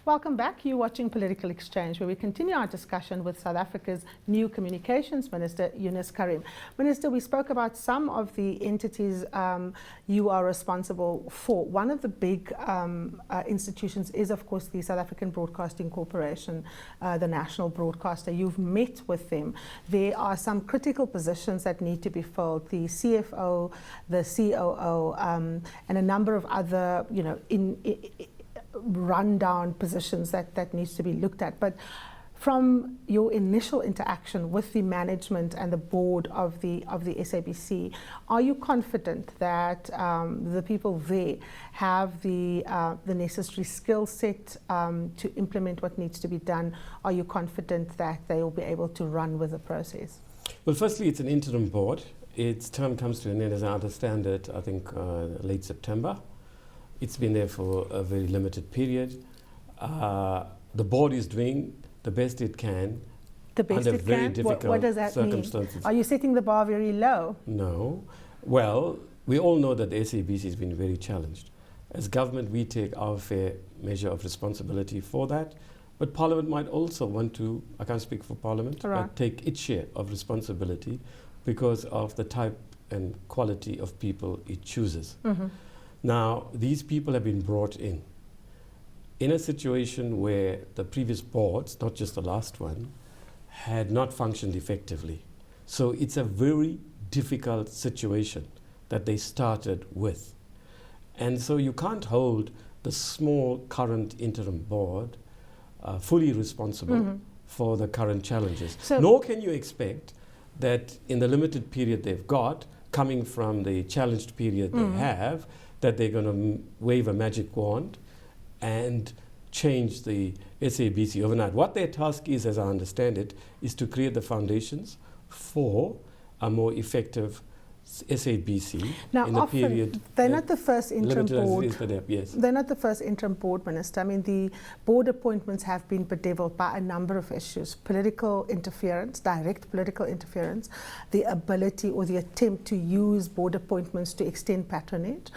Welcome back. You're watching Political Exchange, where we continue our discussion with South Africa's new Communications Minister, Yunus Carrim. Minister, we spoke about some of the entities you are responsible for. One of the big institutions is, of course, the South African Broadcasting Corporation, the national broadcaster. You've met with them. There are some critical positions that need to be filled: the CFO, the COO, and a number of other, rundown positions that needs to be looked at. But from your initial interaction with the management and the board of the SABC, are you confident that the people there have the necessary skill set to implement what needs to be done? Are you confident that they will be able to run with the process? Well, firstly, it's an interim board. Its term comes to an end, as I understand it, I think late September. It's been there for a very limited period. The board is doing the best it can. The best under it very can? difficult What does that circumstances. mean? Are you setting the bar very low? No. Well, we all know that the SABC has been very challenged. As government, we take our fair measure of responsibility for that. But Parliament might also want to, I can't speak for Parliament, right, but take its share of responsibility because of the type and quality of people it chooses. Mm-hmm. Now, these people have been brought in a situation where the previous boards, not just the last one, had not functioned effectively. So it's a very difficult situation that they started with. And so you can't hold the small current interim board fully responsible for the current challenges. So nor can you expect that in the limited period they've got, coming from the challenged period they have, that they're going to wave a magic wand and change the SABC overnight. What their task is, as I understand it, is to create the foundations for a more effective SABC now, in the period. They're not the first interim board. Yes. They're not the first interim board, Minister. I mean, the board appointments have been bedeviled by a number of issues: political interference, direct political interference, the ability or the attempt to use board appointments to extend patronage.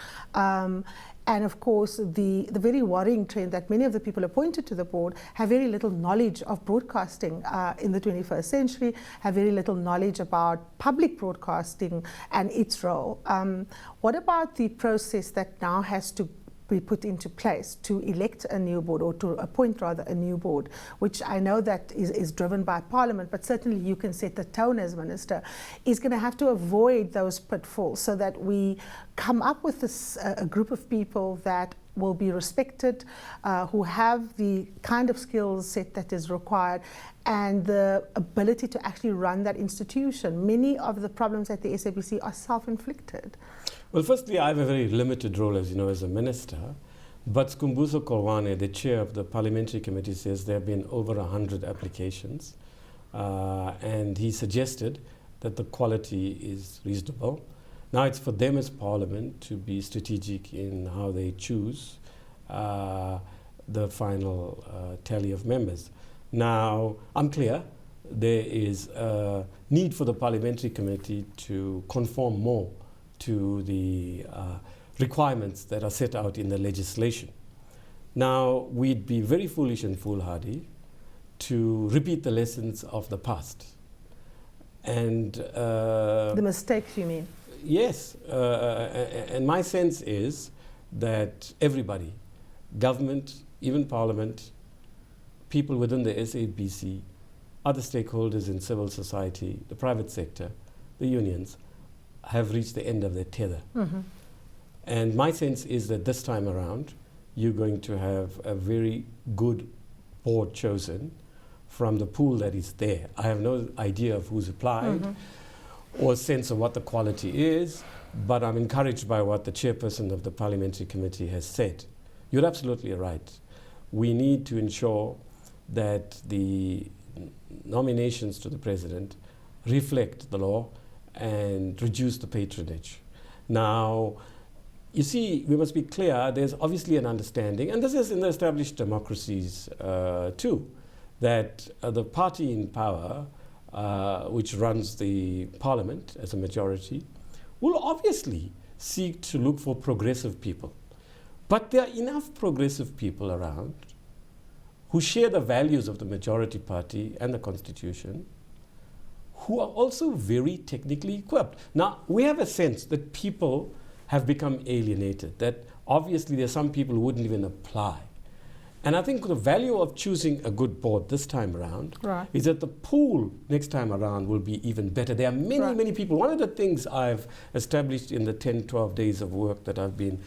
And of course, the very worrying trend that many of the people appointed to the board have very little knowledge of broadcasting in the 21st century, have very little knowledge about public broadcasting and its role. What about the process that now has to be put into place to elect a new board, or to appoint rather a new board, which I know that is driven by Parliament, but certainly you can set the tone as Minister, is going to have to avoid those pitfalls so that we come up with this, a group of people that will be respected, who have the kind of skills set that is required and the ability to actually run that institution. Many of the problems at the SABC are self-inflicted. Well, firstly, I have a very limited role, as you know, as a minister. But Skhumbuzo Kolwane, the chair of the parliamentary committee, says there have been over 100 applications. And he suggested that the quality is reasonable. Now it's for them as Parliament to be strategic in how they choose the final tally of members. Now, I'm clear there is a need for the parliamentary committee to conform more to the requirements that are set out in the legislation. Now, we'd be very foolish and foolhardy to repeat the lessons of the past. And the mistakes, you mean? Yes, and my sense is that everybody, government, even Parliament, people within the SABC, other stakeholders in civil society, the private sector, the unions, have reached the end of their tether. And my sense is that this time around, you're going to have a very good board chosen from the pool that is there. I have no idea of who's applied or sense of what the quality is, but I'm encouraged by what the chairperson of the parliamentary committee has said. You're absolutely right. We need to ensure that the nominations to the president reflect the law and reduce the patronage. Now, you see, we must be clear, there's obviously an understanding, and this is in the established democracies too, that the party in power, which runs the parliament as a majority, will obviously seek to look for progressive people. But there are enough progressive people around who share the values of the majority party and the constitution, who are also very technically equipped. Now, we have a sense that people have become alienated, that obviously there are some people who wouldn't even apply. And I think the value of choosing a good board this time around is that the pool next time around will be even better. There are many people. One of the things I've established in the 10, 12 days of work that I've been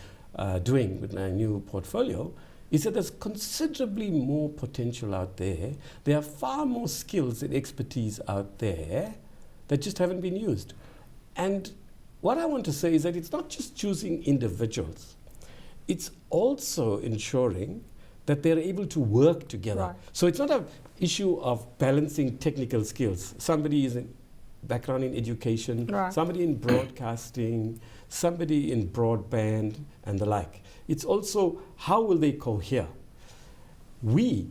doing with my new portfolio is that there's considerably more potential out there. There are far more skills and expertise out there that just haven't been used. And what I want to say is that it's not just choosing individuals. It's also ensuring that they're able to work together. So it's not an issue of balancing technical skills. Somebody is in background in education, somebody in broadcasting, somebody in broadband and the like. It's also how will they cohere? We,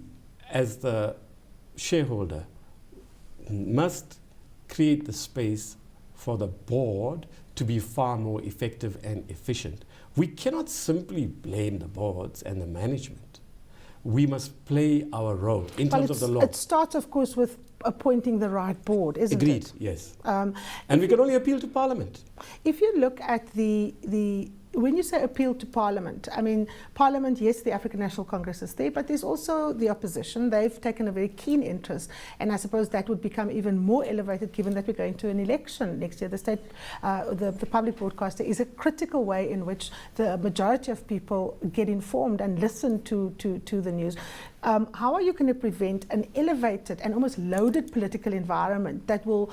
as the shareholder, must create the space for the board to be far more effective and efficient. We cannot simply blame the boards and the management. We must play our role in terms of the law. It starts, of course, with appointing the right board, isn't it? Agreed, yes. And we can only appeal to Parliament. If you look at when you say appeal to Parliament, I mean, Parliament, yes, the African National Congress is there, but there's also the opposition. They've taken a very keen interest, and I suppose that would become even more elevated given that we're going to an election next year. The state, the public broadcaster is a critical way in which the majority of people get informed and listen to the news. How are you going to prevent an elevated and almost loaded political environment that will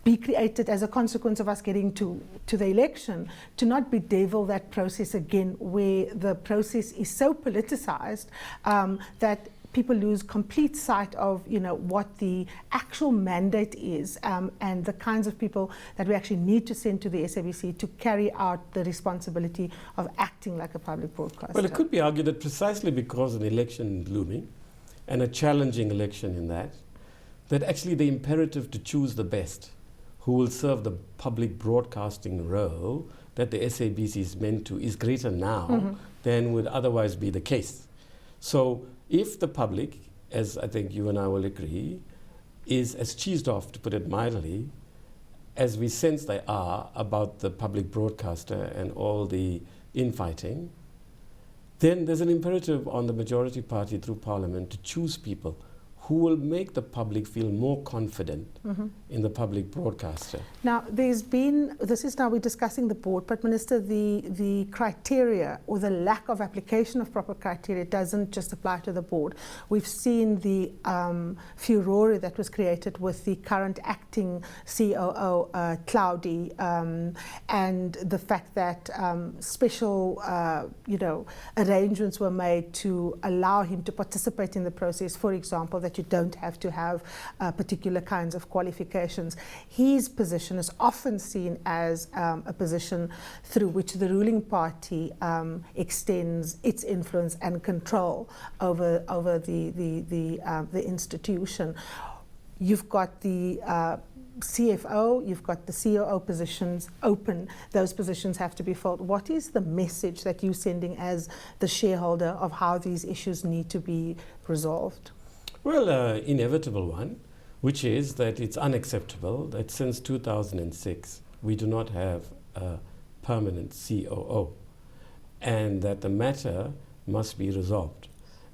be created as a consequence of us getting to the election, to not bedevil that process again, where the process is so politicized that people lose complete sight of, what the actual mandate is and the kinds of people that we actually need to send to the SABC to carry out the responsibility of acting like a public broadcaster. Well, it could be argued that precisely because an election is looming, and a challenging election in that actually the imperative to choose the best who will serve the public broadcasting role that the SABC is meant to is greater now than would otherwise be the case. So if the public, as I think you and I will agree, is as cheesed off, to put it mildly, as we sense they are about the public broadcaster and all the infighting, then there's an imperative on the majority party through Parliament to choose people who will make the public feel more confident in the public broadcaster. Now, we're discussing the board, but Minister, the criteria or the lack of application of proper criteria doesn't just apply to the board. We've seen the furore that was created with the current acting COO, Cloudy, and the fact that special, arrangements were made to allow him to participate in the process, for example, that you don't have to have particular kinds of qualifications. His position is often seen as a position through which the ruling party extends its influence and control over the institution. You've got the CFO, you've got the COO positions open. Those positions have to be filled. What is the message that you're sending as the shareholder of how these issues need to be resolved? Well, inevitable one, which is that it's unacceptable that since 2006 we do not have a permanent COO, and that the matter must be resolved.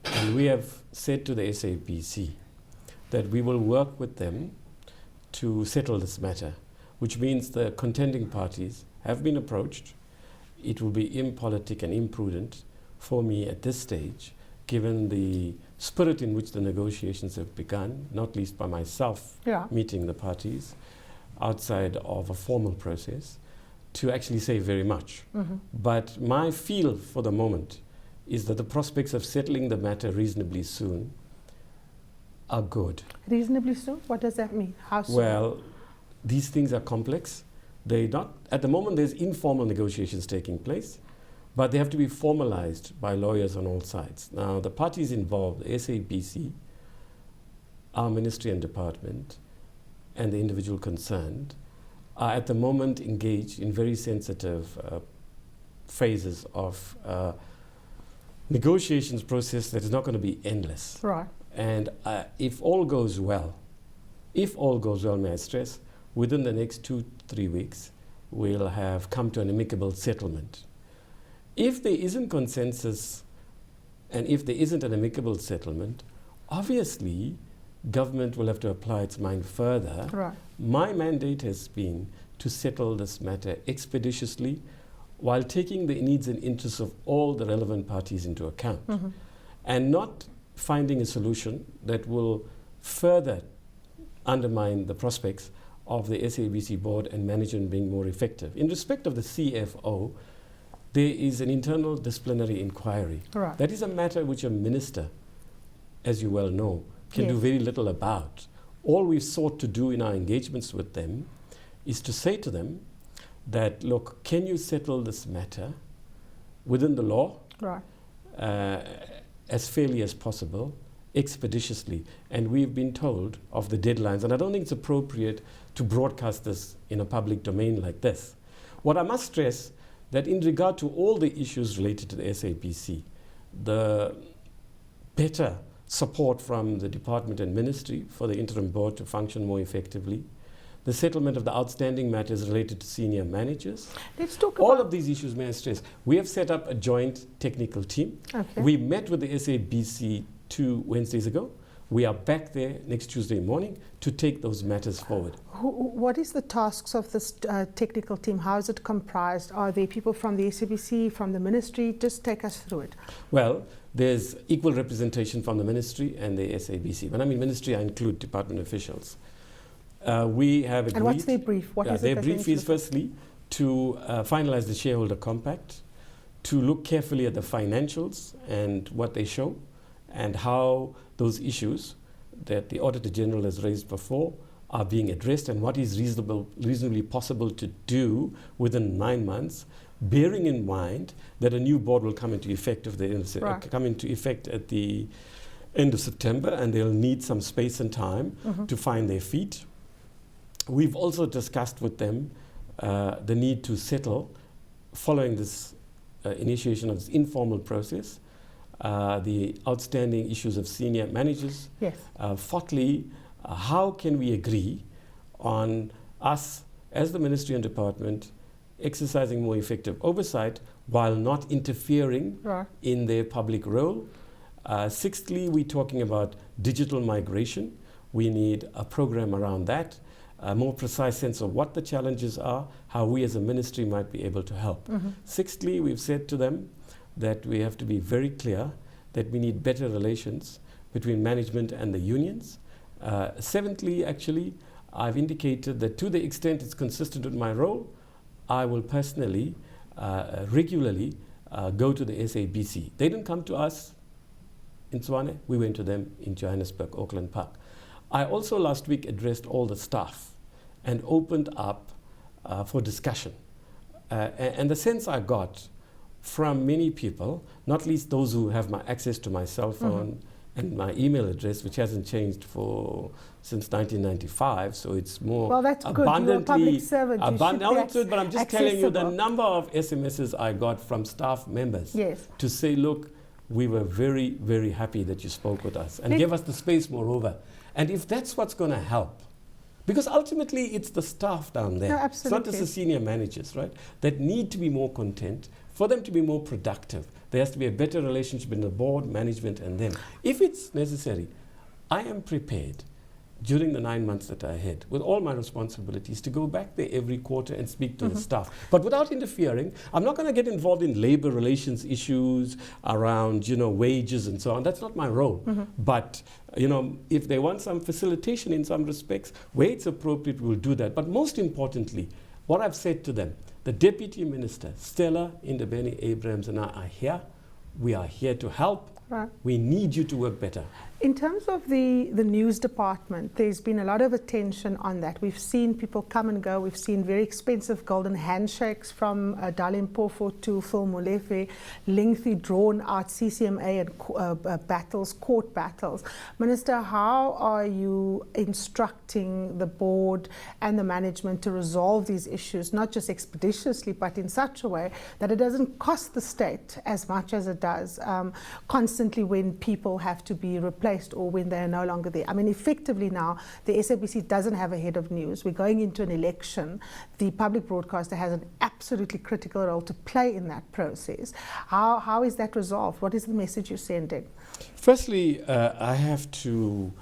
And we have said to the SABC that we will work with them to settle this matter, which means the contending parties have been approached. It will be impolitic and imprudent for me at this stage, given the spirit in which the negotiations have begun, not least by myself meeting the parties outside of a formal process, to actually say very much. But my feel for the moment is that the prospects of settling the matter reasonably soon are good. Reasonably soon? What does that mean? How soon? Well, these things are complex. At the moment, there's informal negotiations taking place, but they have to be formalized by lawyers on all sides. Now, the parties involved, the SABC, our ministry and department, and the individual concerned, are at the moment engaged in very sensitive phases of negotiations process that is not going to be endless. Right. And if all goes well, may I stress, within the next 2-3 weeks, we'll have come to an amicable settlement. If there isn't consensus and if there isn't an amicable settlement, obviously government will have to apply its mind further. Right. My mandate has been to settle this matter expeditiously while taking the needs and interests of all the relevant parties into account, and not finding a solution that will further undermine the prospects of the SABC board and management being more effective. In respect of the CFO, there is an internal disciplinary inquiry. Right. That is a matter which a minister, as you well know, can do very little about. All we've sought to do in our engagements with them is to say to them that, look, can you settle this matter within the law, Right. as fairly as possible, expeditiously? And we've been told of the deadlines, and I don't think it's appropriate to broadcast this in a public domain like this. What I must stress, that in regard to all the issues related to the SABC, the better support from the department and ministry for the interim board to function more effectively, the settlement of the outstanding matters related to senior managers. Let's talk all about of these issues, may I stress. We have set up a joint technical team. Okay. We met with the SABC 2 Wednesdays ago. We are back there next Tuesday morning to take those matters forward. What is the tasks of this technical team? How is it comprised? Are there people from the SABC, from the ministry? Just take us through it. Well, there's equal representation from the ministry and the SABC. When I mean ministry, I include department officials. We have agreed. And what's their brief? What is their it brief is firstly to finalize the shareholder compact, to look carefully at the financials and what they show, and how those issues that the Auditor General has raised before are being addressed, and what is reasonably possible to do within 9 months, bearing in mind that a new board will come into effect at the end of September, and they'll need some space and time to find their feet. We've also discussed with them the need to settle, following this initiation of this informal process, the outstanding issues of senior managers. Yes. Fourthly, how can we agree on us as the ministry and department exercising more effective oversight while not interfering in their public role? Sixthly, we're talking about digital migration. We need a program around that, a more precise sense of what the challenges are, how we as a ministry might be able to help. Sixthly, we've said to them that we have to be very clear that we need better relations between management and the unions. Seventhly, actually, I've indicated that to the extent it's consistent with my role, I will personally, regularly go to the SABC. They didn't come to us in Tshwane, we went to them in Johannesburg, Auckland Park. I also last week addressed all the staff and opened up for discussion. And the sense I got from many people, not least those who have my access to my cell phone and my email address, which hasn't changed since 1995, so it's more abundantly You're a public servant. abundant. But I'm just telling you the number of SMSs I got from staff members to say, look, we were very, very happy that you spoke with us and gave us the space, moreover. And if that's what's going to help, because ultimately it's the staff down there, it's not just the senior managers, right, that need to be more content. For them to be more productive, there has to be a better relationship between the board, management, and them. If it's necessary, I am prepared during the 9 months that I had, with all my responsibilities, to go back there every quarter and speak to the staff. But without interfering, I'm not going to get involved in labor relations issues around, wages and so on. That's not my role. But, if they want some facilitation in some respects, where it's appropriate, we'll do that. But most importantly, what I've said to them, the Deputy Minister, Stella Ndabeni-Abrahams, and I are here. We are here to help. We need you to work better. In terms of the news department, there's been a lot of attention on that. We've seen people come and go. We've seen very expensive golden handshakes from Dalim Pofo to Phil Molefe, lengthy drawn-out CCMA and court battles. Minister, how are you instructing the board and the management to resolve these issues, not just expeditiously, but in such a way that it doesn't cost the state as much as it does, constant instantly when people have to be replaced or when they are no longer there. I mean, effectively now, the SABC doesn't have a head of news. We're going into an election. The public broadcaster has an absolutely critical role to play in that process. How is that resolved? What is the message you're sending? Firstly, I have to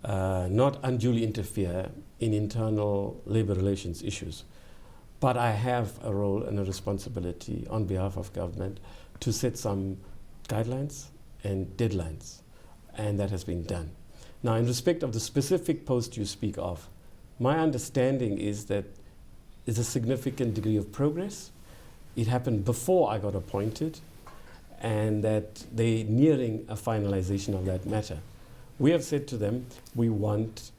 not unduly interfere in internal labor relations issues. But I have a role and a responsibility on behalf of government to set some guidelines and deadlines, and that has been done. Now, in respect of the specific post you speak of, my understanding is that there's a significant degree of progress. It happened before I got appointed, and that they're nearing a finalization of that matter. We have said to them, we want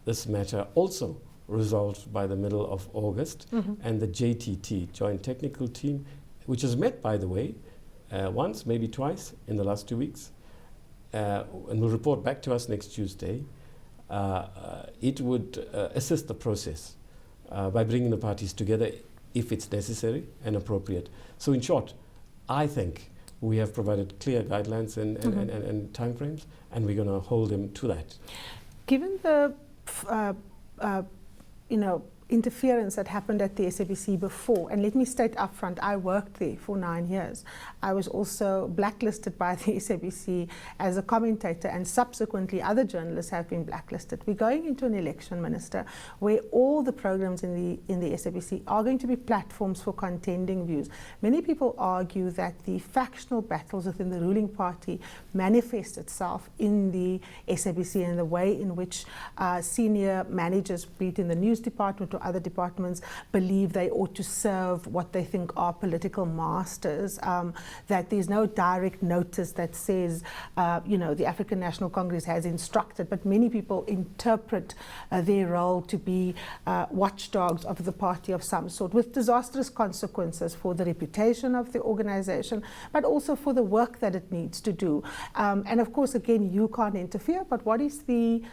this matter also resolved by the middle of August, and the JTT, Joint Technical Team, which has met, by the way, once, maybe twice in the last 2 weeks, and will report back to us next Tuesday. It would assist the process by bringing the parties together if it's necessary and appropriate. So in short, I think we have provided clear guidelines and timeframes, and we're going to hold them to that. Given the interference that happened at the SABC before, and let me state upfront, I worked there for 9 years. I was also blacklisted by the SABC as a commentator, and subsequently other journalists have been blacklisted. We're going into an election, Minister, where all the programs in the SABC are going to be platforms for contending views. Many people argue that the factional battles within the ruling party manifest itself in the SABC and the way in which senior managers, be it in the news department or other departments, believe they ought to serve what they think are political masters, that there's no direct notice that says, the African National Congress has instructed, but many people interpret their role to be watchdogs of the party of some sort, with disastrous consequences for the reputation of the organization, but also for the work that it needs to do. And of course, again, you can't interfere, but what is the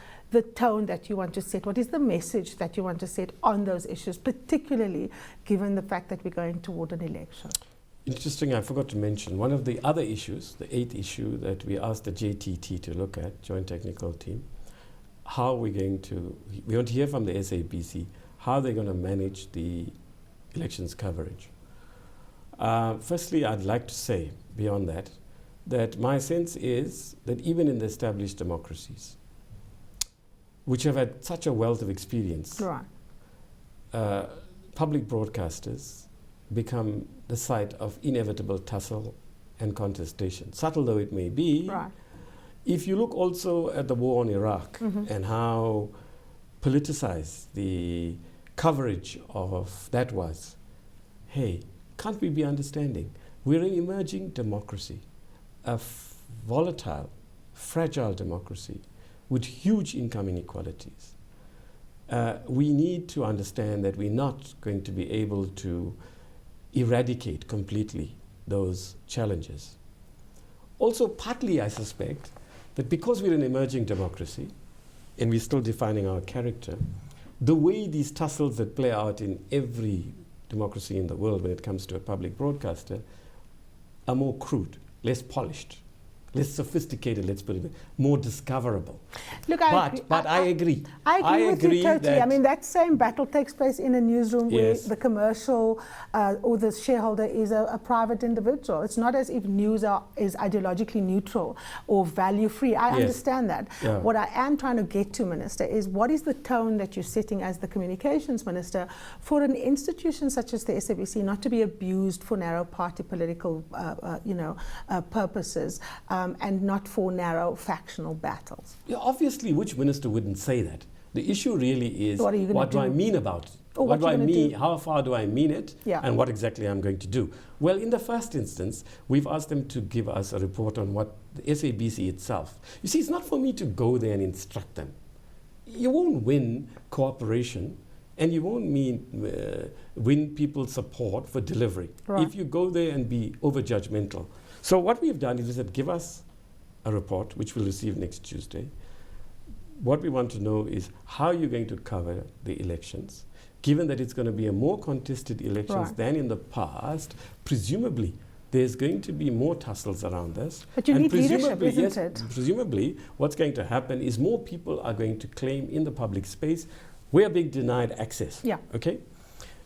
tone that you want to set? What is the message that you want to set on those issues, particularly given the fact that we're going toward an election? Interesting, I forgot to mention, one of the other issues, the 8th issue that we asked the JTT to look at, Joint Technical Team, how we're going to, we want to hear from the SABC, how they're going to manage the elections coverage. Firstly, I'd like to say, beyond that my sense is that even in the established democracies, which have had such a wealth of experience, right, public broadcasters become the site of inevitable tussle and contestation, subtle though it may be. Right. If you look also at the war on Iraq and how politicized the coverage of that was, hey, can't we be understanding? We're an emerging democracy, a volatile, fragile democracy with huge income inequalities. We need to understand that we're not going to be able to eradicate completely those challenges. Also, partly I suspect that because we're an emerging democracy and we're still defining our character, the way these tussles that play out in every democracy in the world when it comes to a public broadcaster are more crude, less polished, less sophisticated, let's put it, more discoverable. Look, but I agree. I agree with you totally. That that same battle takes place in a newsroom where yes, the commercial or the shareholder is a private individual. It's not as if news is ideologically neutral or value-free. I yes, understand that. Yeah. What I am trying to get to, Minister, is what is the tone that you're setting as the communications minister for an institution such as the SABC not to be abused for narrow party political purposes, and not for narrow factional battles? Yeah, obviously, which minister wouldn't say that? The issue really is, what do I mean about it? What do I mean? How far do I mean it? Yeah. And what exactly I'm going to do? Well, in the first instance, we've asked them to give us a report on what the SABC itself. You see, it's not for me to go there and instruct them. You won't win cooperation, and you won't win people's support for delivery if you go there and be over-judgmental. So what we've done is we said, give us a report, which we'll receive next Tuesday. What we want to know is how you're going to cover the elections, given that it's going to be a more contested elections than in the past, presumably there's going to be more tussles around this. But you And need leadership, presumably, isn't yes, it? presumably, what's going to happen is more people are going to claim in the public space, we are being denied access. Yeah. Okay?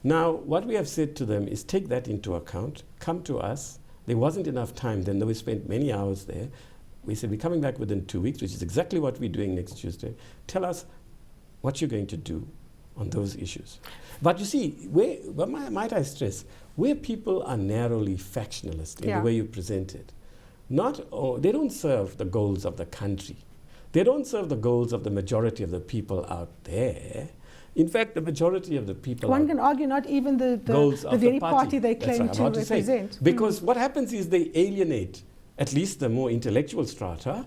Now, what we have said to them is take that into account, come to us. There wasn't enough time then, though we spent many hours there. We said, we're coming back within 2 weeks, which is exactly what we're doing next Tuesday. Tell us what you're going to do on those issues. But you see, might I stress, where people are narrowly factionalist in the way you present it, they don't serve the goals of the country. They don't serve the goals of the majority of the people out there. In fact, the majority of the people One can argue not even the very party they claim to represent. Because what happens is they alienate at least the more intellectual strata,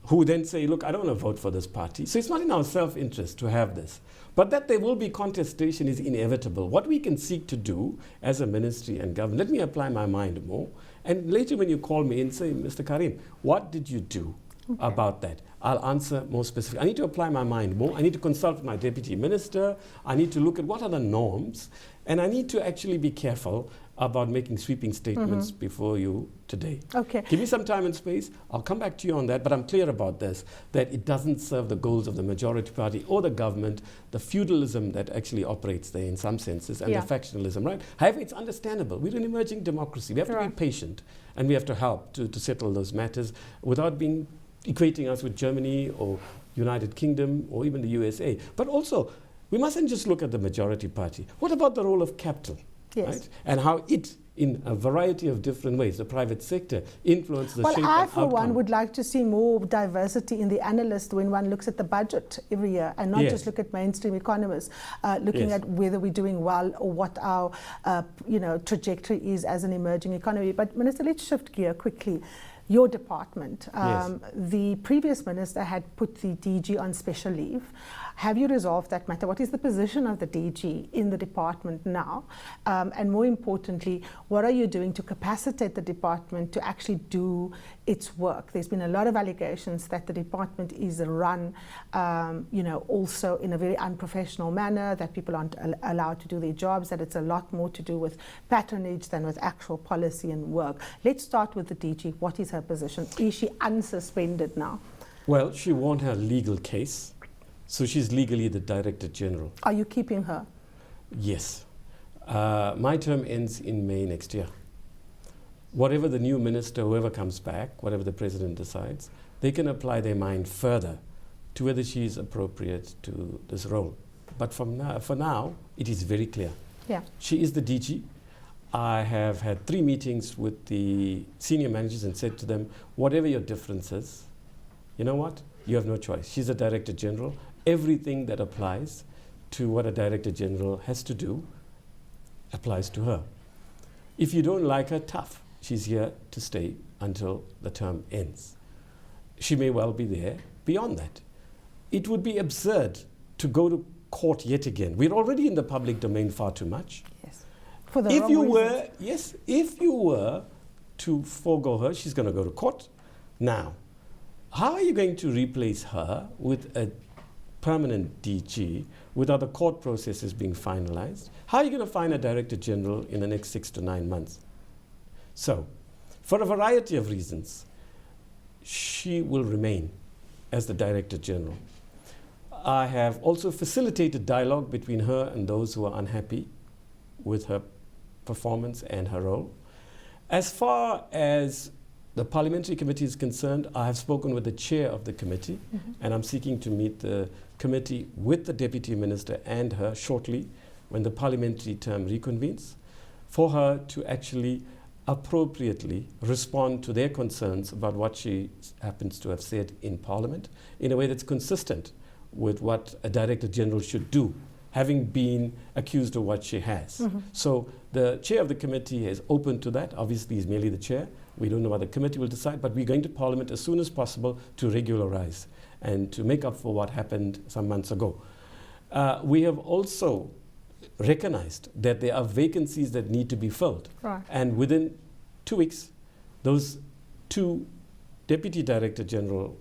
who then say, look, I don't want to vote for this party. So it's not in our self-interest to have this. But that there will be contestation is inevitable. What we can seek to do as a ministry and government, let me apply my mind more. And later when you call me and say, Mr. Carrim, what did you do about that? I'll answer more specifically. I need to apply my mind more. I need to consult with my Deputy Minister. I need to look at what are the norms. And I need to actually be careful about making sweeping statements before you today. Okay. Give me some time and space. I'll come back to you on that, but I'm clear about this, that it doesn't serve the goals of the majority party or the government, the feudalism that actually operates there in some senses, and the factionalism, right? However, it's understandable. We're an emerging democracy. We have to be patient, and we have to help to settle those matters without equating us with Germany or United Kingdom or even the USA. But also, we mustn't just look at the majority party. What about the role of capital? Yes. Right? And how it, in a variety of different ways, the private sector influences the shape and outcome. Well, I, for one, would like to see more diversity in the analyst when one looks at the budget every year, and not just look at mainstream economists, looking at whether we're doing well or what our trajectory is as an emerging economy. But Minister, let's shift gear quickly. Your department, the previous minister had put the DG on special leave. Have you resolved that matter? What is the position of the DG in the department now? And more importantly, what are you doing to capacitate the department to actually do its work? There's been a lot of allegations that the department is run, also in a very unprofessional manner, that people aren't allowed to do their jobs, that it's a lot more to do with patronage than with actual policy and work. Let's start with the DG. What is her position? Is she unsuspended now? Well, she won her legal case. So she's legally the Director General. Are you keeping her? Yes. My term ends in May next year. Whatever the new minister, whoever comes back, whatever the president decides, they can apply their mind further to whether she is appropriate to this role. But for now, it is very clear. Yeah. She is the DG. I have had 3 meetings with the senior managers and said to them, whatever your differences, you know what? You have no choice. She's a Director General. Everything that applies to what a Director General has to do applies to her. If you don't like her, tough. She's here to stay until the term ends. She may well be there beyond that. It would be absurd to go to court yet again. We're already in the public domain far too much. Yes. For the if you wrong were to forego her, she's going to go to court. Now, how are you going to replace her with a permanent DG without the court processes being finalized? How are you going to find a Director General in the next 6 to 9 months? So, for a variety of reasons, she will remain as the Director General. I have also facilitated dialogue between her and those who are unhappy with her performance and her role. As far as the parliamentary committee is concerned, I have spoken with the chair of the committee, and I'm seeking to meet the committee with the Deputy Minister and her shortly when the parliamentary term reconvenes, for her to actually appropriately respond to their concerns about what she happens to have said in Parliament in a way that's consistent with what a Director General should do, having been accused of what she has. So the chair of the committee is open to that. Obviously, he's merely the chair. We don't know what the committee will decide, but we're going to Parliament as soon as possible to regularize and to make up for what happened some months ago. We have also recognized that there are vacancies that need to be filled. Right. And within 2 weeks, those 2 Deputy Director General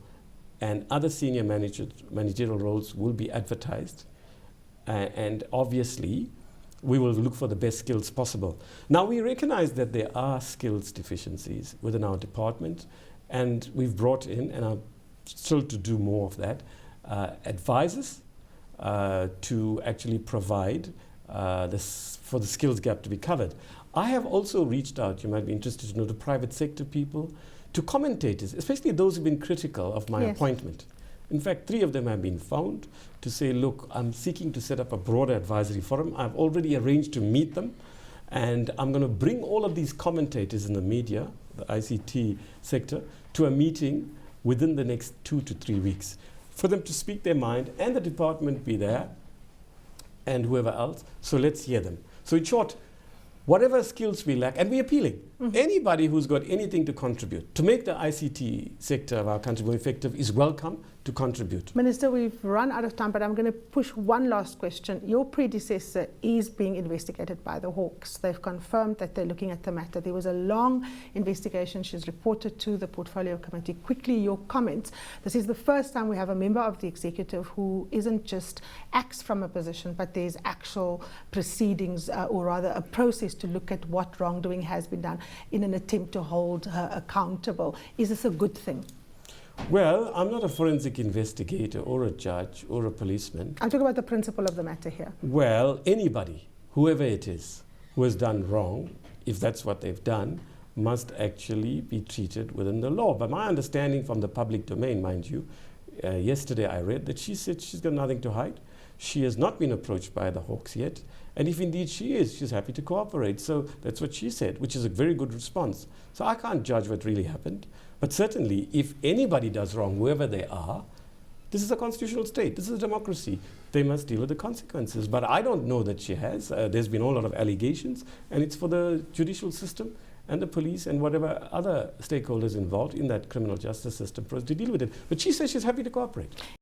and other senior managerial roles will be advertised. And obviously, we will look for the best skills possible. Now, we recognize that there are skills deficiencies within our department, and we've brought in, and are still to do more of that, advisors to actually provide for the skills gap to be covered. I have also reached out, you might be interested to know, to private sector people, to commentators, especially those who've been critical of my appointment. In fact, 3 of them have been found to say, look, I'm seeking to set up a broader advisory forum. I've already arranged to meet them, and I'm going to bring all of these commentators in the media, the ICT sector, to a meeting within the next 2 to 3 weeks for them to speak their mind, and the department be there, and whoever else. So let's hear them. So in short, whatever skills we lack, and we're appealing, anybody who's got anything to contribute to make the ICT sector of our country more effective is welcome to contribute. Minister, we've run out of time, but I'm going to push one last question. Your predecessor is being investigated by the Hawks. They've confirmed that they're looking at the matter. There was a long investigation. She's reported to the Portfolio Committee. Quickly, your comments. This is the first time we have a member of the executive who isn't just acts from a position, but there's actual proceedings, or rather a process to look at what wrongdoing has been done in an attempt to hold her accountable. Is this a good thing? Well, I'm not a forensic investigator or a judge or a policeman. I'm talking about the principle of the matter here. Well, anybody, whoever it is, who has done wrong, if that's what they've done, must actually be treated within the law. But my understanding from the public domain, mind you, yesterday I read that she said she's got nothing to hide. She has not been approached by the Hawks yet. And if indeed she is, she's happy to cooperate. So that's what she said, which is a very good response. So I can't judge what really happened. But certainly, if anybody does wrong, whoever they are, this is a constitutional state. This is a democracy. They must deal with the consequences. But I don't know that she has. There's been a lot of allegations. And it's for the judicial system and the police and whatever other stakeholders involved in that criminal justice system to deal with it. But she says she's happy to cooperate.